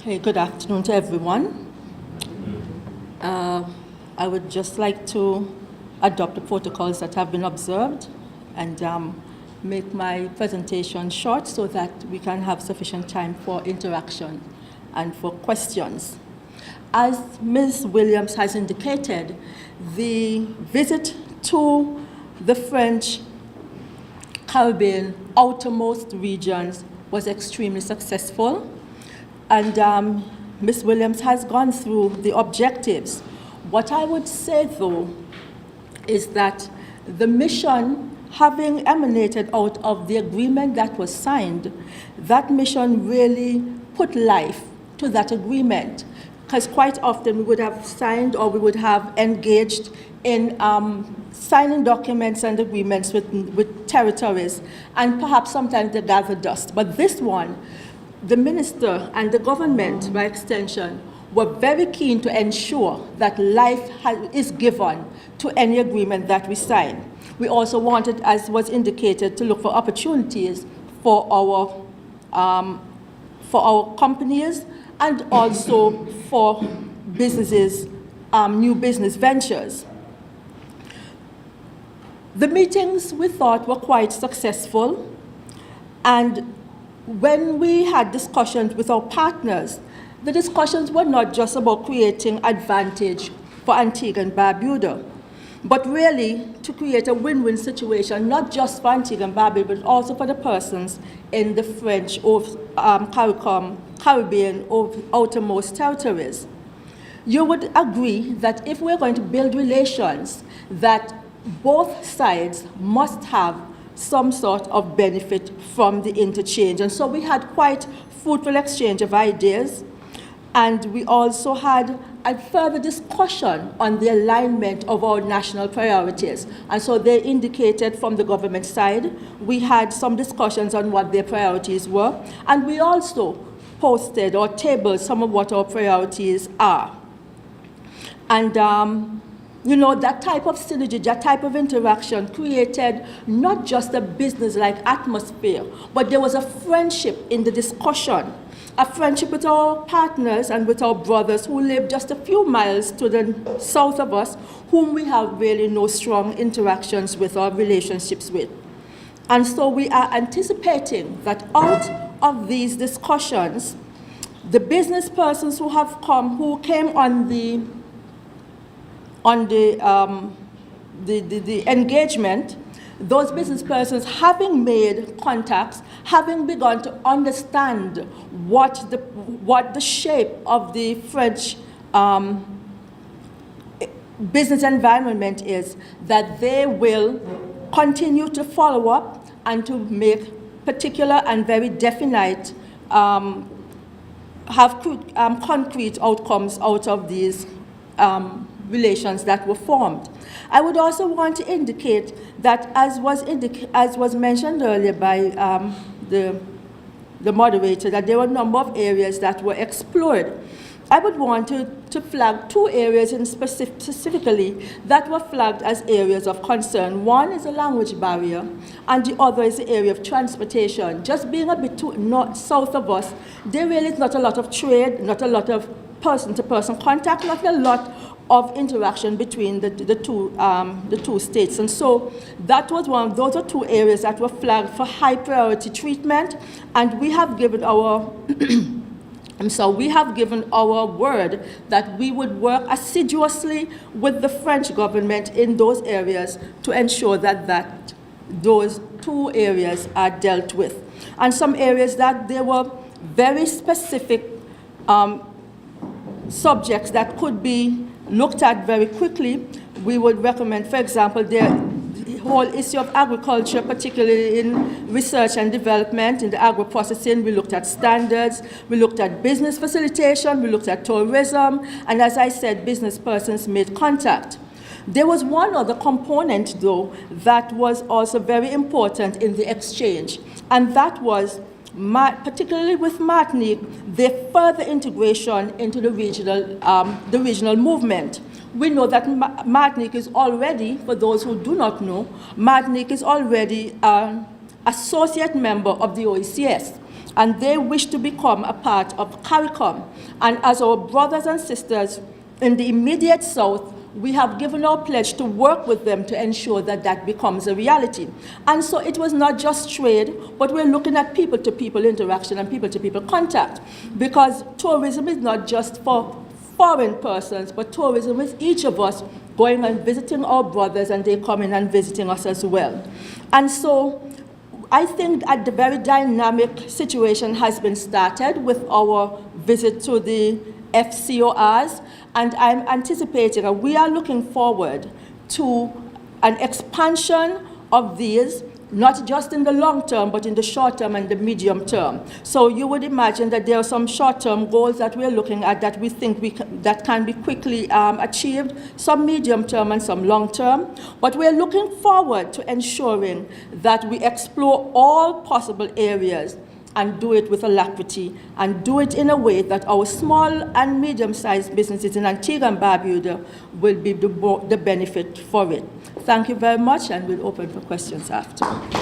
Okay, good afternoon to everyone. I would just like to adopt the protocols that have been observed and make my presentation short so that we can have sufficient time for interaction and for questions. As Ms. Williams has indicated, the visit to the French Caribbean outermost regions was extremely successful. And Ms. Williams has gone through the objectives. What I would say, though, is that the mission, having emanated out of the agreement that was signed, that mission really put life to that agreement. Because quite often we would have signed or we would have engaged in signing documents and agreements with territories, and perhaps sometimes they gather dust. But this one, the minister and the government, by extension, were very keen to ensure that life is given to any agreement that we sign. We also wanted, as was indicated, to look for opportunities for our companies and also for businesses, new business ventures. The meetings, we thought, were quite successful, and when we had discussions with our partners, the discussions were not just about creating advantage for Antigua and Barbuda, but really to create a win-win situation, not just for Antigua and Barbuda, but also for the persons in the French Caribbean outermost territories. You would agree that if we're going to build relations, that both sides must have some sort of benefit from the interchange. And so we had quite fruitful exchange of ideas, and we also had a further discussion on the alignment of our national priorities. And so they indicated from the government side, we had some discussions on what their priorities were, and we also posted or tabled some of what our priorities are. And you know, that type of synergy, that type of interaction created not just a business-like atmosphere, but there was a friendship in the discussion, a friendship with our partners and with our brothers who live just a few miles to the south of us, whom we have really no strong interactions with or relationships with. And so we are anticipating that out of these discussions, the business persons who have come, who came on the engagement, those business persons having made contacts, having begun to understand what the shape of the French business environment is, that they will continue to follow up and to make particular and very definite, have concrete outcomes out of these relations that were formed. I would also want to indicate that, as was mentioned earlier by the moderator, that there were a number of areas that were explored. I would want to flag two areas specifically that were flagged as areas of concern. One is a language barrier, and the other is the area of transportation. Just being a bit south of us, there really is not a lot of trade, not a lot of person-to-person contact, not a lot of interaction between the two states. And so that was those are two areas that were flagged for high priority treatment, and we have given our we have given our word that we would work assiduously with the French government in those areas to ensure that those two areas are dealt with. And some areas that there were very specific subjects that could be looked at very quickly. We would recommend, for example, the whole issue of agriculture, particularly in research and development, in the agro-processing. We looked at standards, we looked at business facilitation, we looked at tourism, and as I said, business persons made contact. There was one other component, though, that was also very important in the exchange, and that was, particularly with Martinique, the further integration into the regional movement. We know that Martinique is already, for those who do not know, Martinique is already an associate member of the OECS. and they wish to become a part of CARICOM. And as our brothers and sisters in the immediate south, we have given our pledge to work with them to ensure that that becomes a reality. And so it was not just trade, but we're looking at people-to-people interaction and people-to-people contact, because tourism is not just for foreign persons, but tourism is each of us going and visiting our brothers, and they come in and visiting us as well. And so I think that the very dynamic situation has been started with our visit to the FCORs, and I'm anticipating, and we are looking forward to an expansion of these, not just in the long term, but in the short term and the medium term. So you would imagine that there are some short-term goals that we're looking at that we think that can be quickly achieved, some medium term and some long term. But we're looking forward to ensuring that we explore all possible areas and do it with alacrity, and do it in a way that our small and medium-sized businesses in Antigua and Barbuda will be the benefit for it. Thank you very much, and we'll open for questions after.